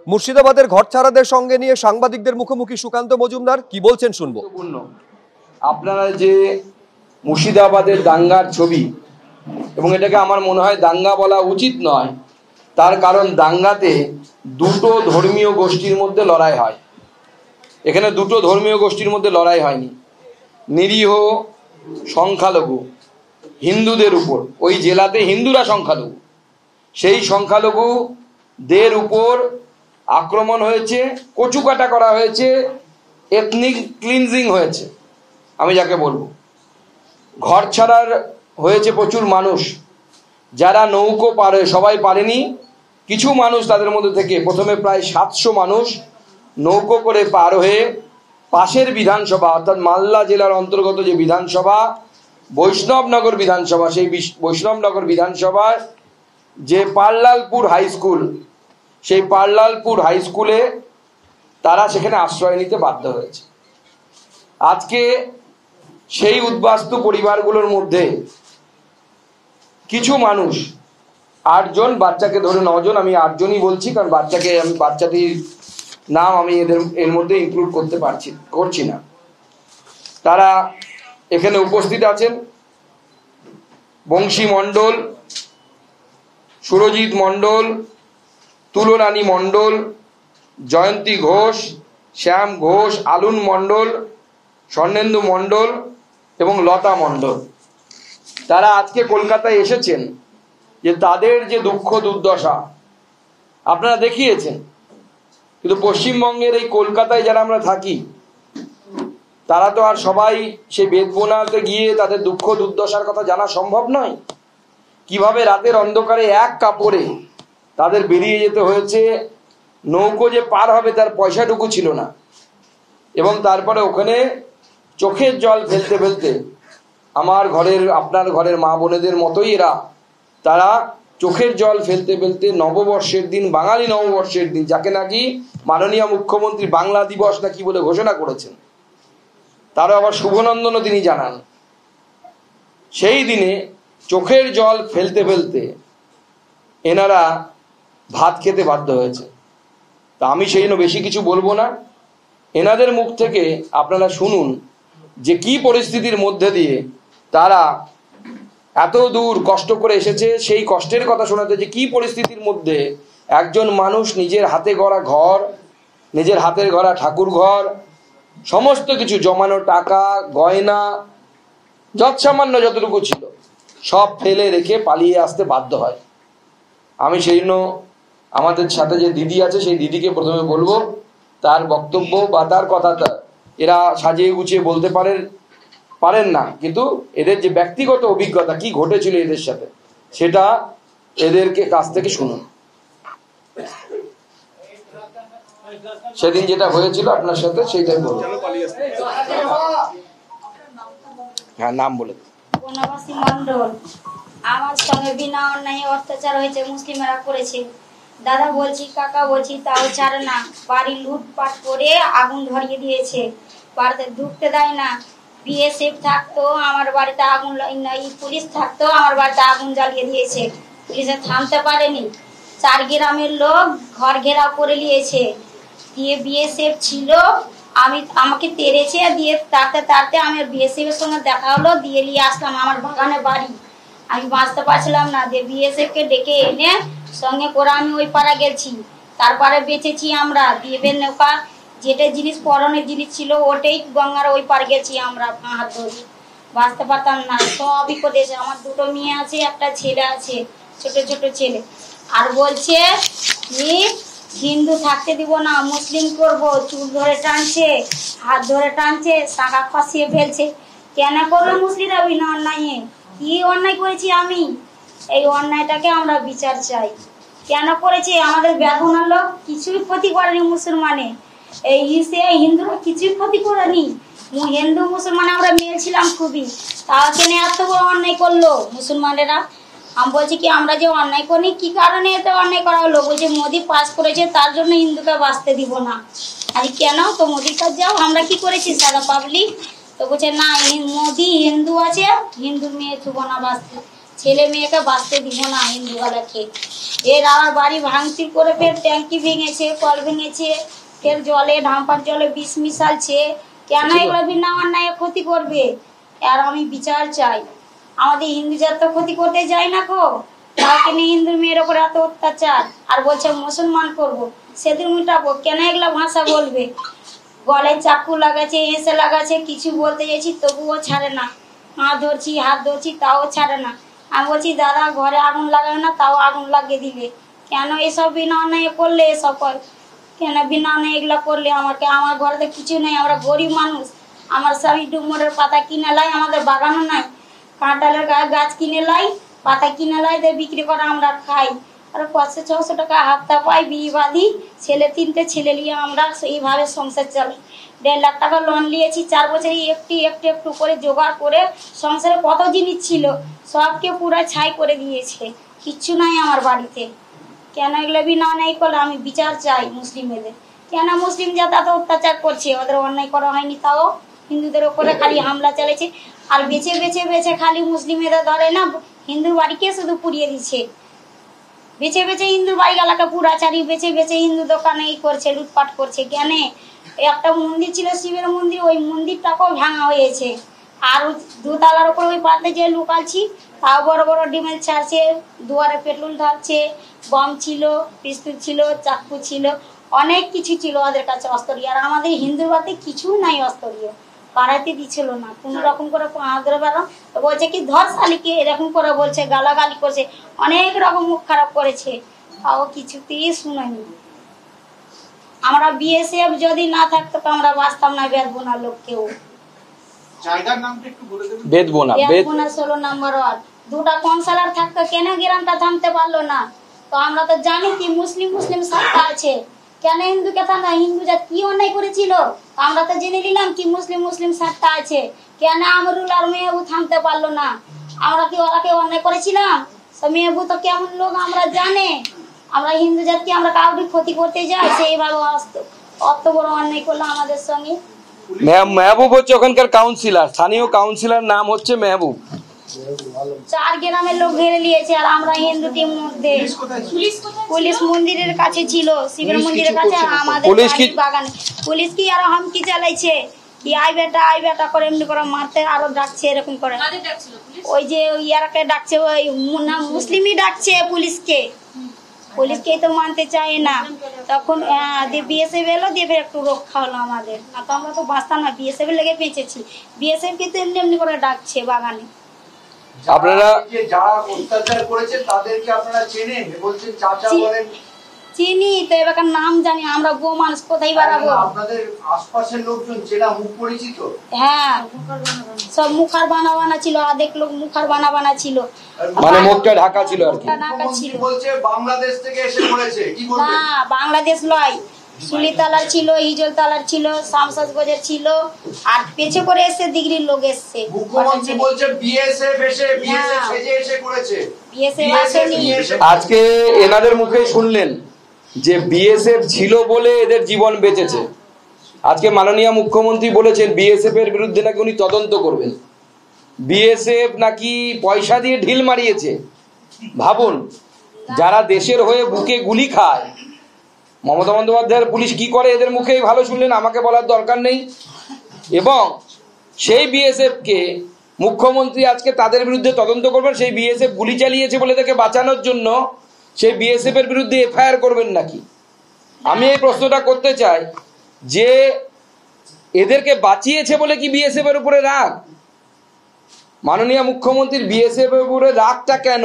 মুর্শিদাবাদের ঘরছাড়াদের সঙ্গে নিয়ে সাংবাদিকদের মুখোমুখি সুকান্ত মজুমদার কি বলছেন শুনবো। আপনারা যে মুর্শিদাবাদের দাঙ্গার ছবি, এবং এটাকে আমার মনে হয় দাঙ্গা বলা উচিত নয়, তার কারণ দাঙ্গাতে দুটো ধর্মীয় গোষ্ঠীর মধ্যে লড়াই হয়। এখানে দুটো ধর্মীয় গোষ্ঠীর মধ্যে লড়াই হয়নি, নিরীহ সংখ্যালঘু হিন্দুদের উপর, ওই জেলাতে হিন্দুরা সংখ্যালঘু, সেই সংখ্যালঘুদের উপর আক্রমণ হয়েছে, কচুকাটা করা হয়েছে, এথনিক ক্লিনজিং হয়েছে, আমি যাকে বলবো। ঘর ছাড়ার হয়েছে প্রচুর মানুষ, যারা নৌকো পারে, সবাই পারেনি, কিছু মানুষ তাদের মধ্যে থেকে প্রথমে প্রায় 700 মানুষ নৌকো করে পার হয়ে পাশের বিধানসভা, অর্থাৎ মালদা জেলার অন্তর্গত যে বিধানসভা বৈষ্ণবনগর বিধানসভা, সেই বৈষ্ণবনগর বিধানসভার যে পারলালপুর হাই স্কুল, সেই পারলালপুর হাই স্কুলে তারা সেখানে আশ্রয় নিতে বাধ্য হয়েছে। আজকে সেই উদ্বাস্তু পরিবারগুলোর মধ্যে কিছু মানুষ, 8 জন, বাচ্চাকে ধরে 9 জন, আমি 8 জনই বলছি কারণ বাচ্চাটির নাম আমি এর মধ্যে ইনক্লুড করছি না, তারা এখানে উপস্থিত আছেন। বংশী মণ্ডল, সুরজিৎ মণ্ডল, তুলরানী মণ্ডল, জয়ন্তী ঘোষ, শ্যাম ঘোষ, আলুন মণ্ডল, স্বর্ণেন্দু মণ্ডল এবং লতা মণ্ডল। তারা আজকে কলকাতায় এসেছেন যে তাদের যে দুঃখ দুর্দশা আপনারা দেখিয়েছেন, কিন্তু পশ্চিমবঙ্গের এই কলকাতায় যারা আমরা থাকি তারা তো আর সবাই সেই বেদবোনাতে গিয়ে তাদের দুঃখ দুর্দশার কথা জানা সম্ভব নয়। কিভাবে রাতের অন্ধকারে এক কাপড়ে তাদের বেরিয়ে যেতে হয়েছে, নৌকো যে পার হবে তার পয়সাটুকু ছিল না, এবং তারপরে ওখানে চোখের জল ফেলতে ফেলতে আমার ঘরের, আপনার ঘরের মা বোনেদের মতোই তারা চোখের জল ফেলতে ফেলতে নববর্ষের দিন, বাঙালি নববর্ষের দিন, যাকে নাকি মাননীয় মুখ্যমন্ত্রী বাংলা দিবস নাকি বলে ঘোষণা করেছেন, তারও আবার শুভনন্দনও তিনি জানান, সেই দিনে চোখের জল ফেলতে ফেলতে এনারা ভাত খেতে বাধ্য হয়েছে। তা আমি সেই জন্য বেশি কিছু বলবো না, এনাদের মুখ থেকে আপনারা শুনুন যে কি পরিস্থিতির মধ্যে দিয়ে তারা এত দূর কষ্ট করে এসেছে, সেই কষ্টের কথা শোনাতে, যে কি পরিস্থিতির মধ্যে একজন মানুষ নিজের হাতে গড়া ঘর, নিজের হাতের গড়া ঠাকুর ঘর, সমস্ত কিছু জমানো টাকা, গয়না, যৎসামান্য যতটুকু ছিল সব ফেলে রেখে পালিয়ে আসতে বাধ্য হয়। আমি সেই জন্য আমাদের সাথে যে দিদি আছে সেই দিদিকে প্রথমে বলবো, তার বক্তব্য বা তার কথাটা এরা সাজিয়ে গুছিয়ে বলতে পারেন না, কিন্তু এদের যে ব্যক্তিগত অভিজ্ঞতা কি ঘটেছিল এদের সাথে সেটা এদেরকে কাছ থেকে শুনুন। সেদিন যেটা হয়েছিল আপনার সাথে সেইটাই বলুন। হ্যাঁ, নাম বলে। বনবাসী মণ্ডল, আমার সঙ্গে বিনা অন্যায় অত্যাচার হয়েছে, মুসলিমেরা করেছে। দাদা বলছি, কাকা বলছি, তাও ছাড়ে না। বাড়ি লুটপাট করে আগুন ধরিয়ে দিয়েছে, বাড়িতে ঢুকতে দেয় না। বিএসএফ থাকতো আমার বাড়িতে আগুন, পুলিশ থাকতো আমার বাড়িতে আগুন জ্বালিয়ে দিয়েছে, পুলিশে থামতে পারেনি। 4 গ্রামের লোক ঘর ঘেরাও করে নিয়েছে, দিয়ে বিএসএফ ছিল, আমাকে তেড়েছে, দিয়ে তাড়তে আমি বিএসএফ এর সঙ্গে দেখা হলো, দিয়ে নিয়ে আসলাম আমার বাগানে বাড়ি। আমি বাঁচতে পারছিলাম না, দিয়ে বিএসএফ কে ডেকে এনে সঙ্গে করে আমি ওই পাড়া গেছি, তারপরে বেঁচেছি আমরা। দিয়ে নৌকা যেটা জিনিস পরনের জিনিস ছিল ওটাই গঙ্গার ওই পার গেছি আমরা, হাত ধরে বাঁচতে পারতাম না। সবই করেছে, আমার 2টো মেয়ে আছে, একটা ছেলে আছে, ছোট ছোট ছেলে। আর বলছে কি হিন্দু থাকতে দিব না, মুসলিম করব, চুল ধরে টানছে, হাত ধরে টানছে, শাঁখা খসিয়ে ফেলছে। কেন করলো মুসলিমরা বিনা অন্যায়? কি অন্যায় করেছি আমি? এই অন্যায়টাকে আমরা বিচার চাই। কেন করেছে? আমাদের বেদনার লোক কিছুই ক্ষতি করেনি মুসলমানে, এই হিন্দুরা কিছুই ক্ষতি করেনি। হিন্দু মুসলমান আমরা মিল ছিলাম খুবই, তাও কেন এত বড় অন্যায় করলো মুসলমানেরা? আমি বলছি কি আমরা যে অন্যায় করি, কি কারণে এত অন্যায় করা হলো? বলছে মোদি পাস করেছে তার জন্য হিন্দুকে বাঁচতে দিব না। আরে কেন? তো মোদির কাছে যাও, আমরা কি করেছি সারা পাবলিক? তো বলছে না, মোদি হিন্দু আছে, হিন্দুর মেয়ে থুব না বাঁচতে। ছেলে মেয়েকে বাঁচতে দিব না হিন্দুওয়ালাকে। এর আমার বাড়ি ভাঙচুর করে ফের ট্যাঙ্কি ভেঙেছে, কল ভেঙেছে, ফের জলে ডাম্পার জলে বিষ মিশালছে। কেন এগুলো বিনা অন্যায় ক্ষতি করবে? আর আমি বিচার চাই। আমাদের হিন্দু জাত তো ক্ষতি করতে যায় না গো, কাউকে নিয়ে হিন্দুর মেয়ের ওপর এত অত্যাচার। আর বলছে মুসলমান করব, সেদিন মিটাবো। কেন এগুলা ভাষা বলবে? গলায় চাকু লাগাচ্ছে, এসে লাগাচ্ছে, কিছু বলতে যাচ্ছি তবুও ছাড়ে না। হাত ধরছি তাও ছাড়ে না। আমি বলছি দাদা ঘরে আগুন লাগাবে না, তাও আগুন লাগিয়ে দিলে। কেন এসব বিনা অন্যায় করলে? এসব কেন বিনা অন্যায় এগুলো করলে? আমার ঘরে তো কিছু নেই, আমরা গরিব মানুষ। আমার স্বামী ডুমরের পাতা কিনে লাই, আমাদের বাগানও নাই। কাঁঠালের গাছ কিনে লাই, পাতা কিনে লাই, দিয়ে বিক্রি করে আমরা খাই। আর 500-600 টাকা হাপ্তা পাই, বিয়ে বাঁধি, ছেলে 3টে ছেলে নিয়ে আমরা এইভাবে সংসার চালাই। 1.5 লাখ টাকা লোন নিয়েছি 4 বছরে, একটু করে জোগাড় করে। সংসারে কত জিনিস ছিল সবকে পুরো ছাই করে দিয়েছে, কিচ্ছু নাই আমার বাড়িতে। কেন এগুলো বিনা অন্যায় করলে? আমি বিচার চাই মুসলিমেদের। কেন মুসলিম জাত এত অত্যাচার করছে? ওদের অন্যায় করা হয়নি, তাও হিন্দুদের ওপরে খালি হামলা চালাচ্ছে। আর বেছে খালি মুসলিমেদের ধরে না, হিন্দুর বাড়িকে শুধু পুড়িয়ে দিচ্ছে। বেছে হিন্দু বাড়ি এলাকা পুরাচারি, বেছে হিন্দু দোকানে করছে, লুটপাট করছে। কেন? একটা মন্দির ছিল শিবের মন্দির, ওই মন্দিরটাকেও ভাঙা হয়েছে। আর 2 তলার উপর ওই পাতে যে লুকাচ্ছি, তাও বড় বড় ডিমেল ছাড়ছে, দুয়ারে পেট্রোল ঢালছে। বম ছিল, পিস্তল ছিল, চাকু ছিল, অনেক কিছু ছিল ওদের কাছে অস্ত্রীয়। আর আমাদের হিন্দুর বাড়িতে কিছু নাই অস্ত্রীয়, পাড়াইতে দিচ্ছিল না কোন রকম করে। ধরে বেড়ো বলছে কি ধর শালিকে, এরকম করে বলছে, গালাগালি করছে, অনেক রকম মুখ খারাপ করেছে, তাও কিছুতেই শুনেনি। আমরা বিএসএফ যদি না থাকতো তো আমরা বাঁচতাম না। বেদবোনা লোক কেউ জায়গার নামটা একটু বলে দেবেন। বেদবোনা 16 নম্বর ওয়ার্ড। 2টা কাউন্সিলর থাকতো, কেন গ্রামটা থামতে পারলো না? তো আমরা তো জানি কি মুসলিম সত্তা আছে, কেন হিন্দুকে থামা? হিন্দু জাত কি অন্যায় করেছিল আমরা তো জেনে নিলাম কি মুসলিম সত্তা আছে। কেন আমরুল আর মেহবু থামতে পারলো না? আমরা কি ওরাকে অন্যায় করেছিলাম? মেহবু তো কেমন লোক আমরা জানে। আমরা হিন্দু জাতকে আমরা কাউকে ক্ষতি করতে যাই, সেইভাবে অত বড় অন্যায় করলো আমাদের সঙ্গে। মেহবুব হচ্ছে ওখানকার কাউন্সিলর, স্থানীয় কাউন্সিলর নাম হচ্ছে মেহবুব। 4 গ্রামের লোক ঘিরে নিয়েছে। আর আমরা হিন্দু টিম মধ্যে পুলিশ মন্দিরের কাছে ছিল, শিবের মন্দিরের কাছে, আমাদের বাগানে। পুলিশ কি আর হামকি চালাইছে কি আই বেটা করে এমনি করে মারতে, আরো ডাকছে এরকম করে। ওই যে ইয়ারাকে ডাকছে, ওই মুসলিমই ডাকছে পুলিশকে তো মানতে চায় না। তখন বিএসএফ এলো, দিয়ে একটু রক্ষা হলো আমাদের। আর তো আমরা তো বাঁচতাম না, বিএসএফ লেগে বেঁচেছি। বিএসএফ কিন্তু এমনি করে ডাকছে বাগানে। আপনারা যারা অত্যাচার করেছে তাদেরকে আপনারা চেনেন? বলছেন চাচা বলেন। চিনি তো, এবার নাম জানি। আমরা গো মানুষ, কোথায় বাড়াবো? আপনাদের আশপাশের লোকজন চেনা, মুখ পরিচিত? হ্যাঁ, সব মুখার বানা ছিল, অর্ধেক লোক মুখার বানা ছিল, মানে মুখটা ঢাকা ছিল আর কি। ঢাকা ছিল। বলছে বাংলাদেশ থেকে এসে করেছে, কি বলবেন? না, বাংলাদেশ লয়, সুলিতালার ছিল, হিজলতালার ছিল, শামসাজগঞ্জের ছিল, আর পেছে করে এসে দিগরির লোক এসছে। মুখ্যমন্ত্রী বলছে বিএসএফ সেজে এসে করেছে। বিএসএফ আসেনি। আজকে এনাদের মুখে শুনলেন যে বিএসএফ ছিল বলে এদের জীবন বেঁচেছে। আজকে মাননীয় মুখ্যমন্ত্রী বলেছেন বিএসএফ এর বিরুদ্ধে নাকি উনি তদন্ত করবেন। বিএসএফ নাকি পয়সা দিয়ে ঢিল মারিয়েছে। ভাবুন, যারা দেশের হয়ে বুকে গুলি খায়, মমতা বন্দ্যোপাধ্যায়ের পুলিশ কি করে এদের মুখেই ভালো শুনলেন, আমাকে বলার দরকার নেই। এবং সেই বিএসএফ কে মুখ্যমন্ত্রী আজকে তাদের বিরুদ্ধে তদন্ত করবেন। সেই বিএসএফ গুলি চালিয়েছে বলে তাকে বাঁচানোর জন্য সেই বিএসএফ এর বিরুদ্ধে এফআইআর করবেন নাকি? আমি এই প্রশ্নটা করতে চাই যে এদেরকে বাঁচিয়েছে বলে কি বিএসএফ এর উপরে রাগ? মাননীয় মুখ্যমন্ত্রীর বিএসএফ এর উপরে রাগটা কেন?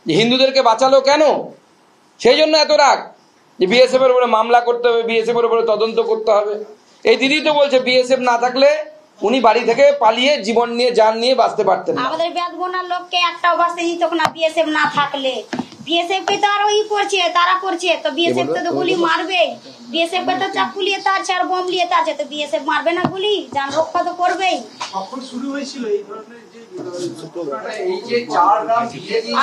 হিন্দুদেরকে বাঁচালো কেন? সেই জন্য এত রাগ যে বিএসএফ এর উপরে মামলা করতে হবে, বিএসএফ এর উপরে তদন্ত করতে হবে। এই দিদি তো বলছে বিএসএফ না থাকলে উনি বাড়ি থেকে পালিয়ে জীবন নিয়ে জান নিয়ে বাঁচতে পারতেন না। আমাদের বেদবোনার লোককে একটাও বাঁচতে দিত না বিএসএফ না থাকলে। বিএসএফ কে তো আরো করছে, তারা করছে, তো বিএসএফ তো গুলি মারবে। বিএসএফ কে তো চাকু লিয়ে তারছে আর বোম লিয়ে তারছে, তো বিএসএফ মারবে না গুলি? জান রক্ষা তো করবেই। কখন শুরু হয়েছিল এই ধরনের এই যে 4 গ্রাম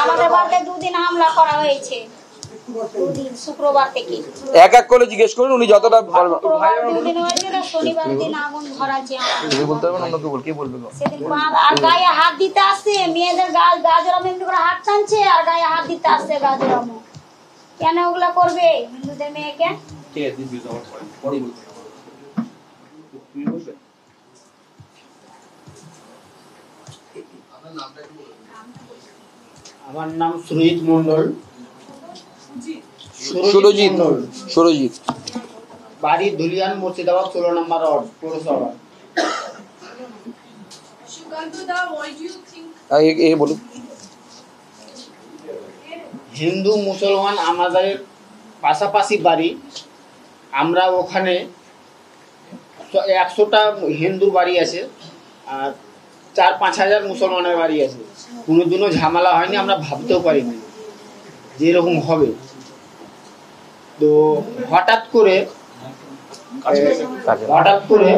আমাদের বাড়িতে 2 দিন হামলা করা হয়েছে। দুদিন শুক্রবার থেকে এক এক করে জিজ্ঞেস করুন, উনি যতটা পারবেন। শুক্রবার দুদিন হয়েছে, তো শনিবার দিন আগুন ধরাচ্ছে। তুমি বলতে পারবেন, অন্য কেউ কে বলবে গো? সেদিন আর গায়ে হাত দিতে আসছে, মেয়েদের গাজরাম এমনি করে হাত টানছে আর গায়ে হাত দিতে আসছে গাজরাম। কেন ওগুলা করবে হিন্দুদের মেয়েকে? আমার নাম সুরজিৎ মন্ডল। সুরজিৎ, সুরজিৎ। বাড়ি ধুলিয়ান, মুর্শিদাবাদ, 16 নম্বর ওয়ার্ড, পৌরসভা। বলুন। হিন্দু মুসলমান আমাদের পাশাপাশি বাড়ি। আমরা ওখানে 100টা হিন্দুর বাড়ি আছে আর 4-5 হাজার মুসলমানের বাড়ি আছে। কোনোদিনও ঝামেলা হয়নি, আমরা ভাবতেও পারিনি যে এরকম হবে। তো হঠাৎ করে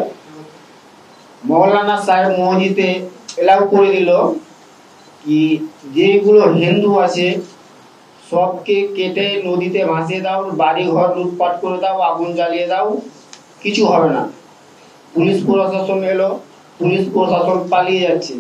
মৌলানা সাহেব মসজিদে এলাও করে দিল কি যেগুলো হিন্দু আছে সবকে কেটে নদীতে ভাসিয়ে দাও, বাড়ি ঘর লুটপাট করে দাও, আগুন জ্বালিয়ে দাও, কিছু হবে না। পুলিশ প্রশাসন এলো, পুলিশ প্রশাসন পালিয়ে যাচ্ছে।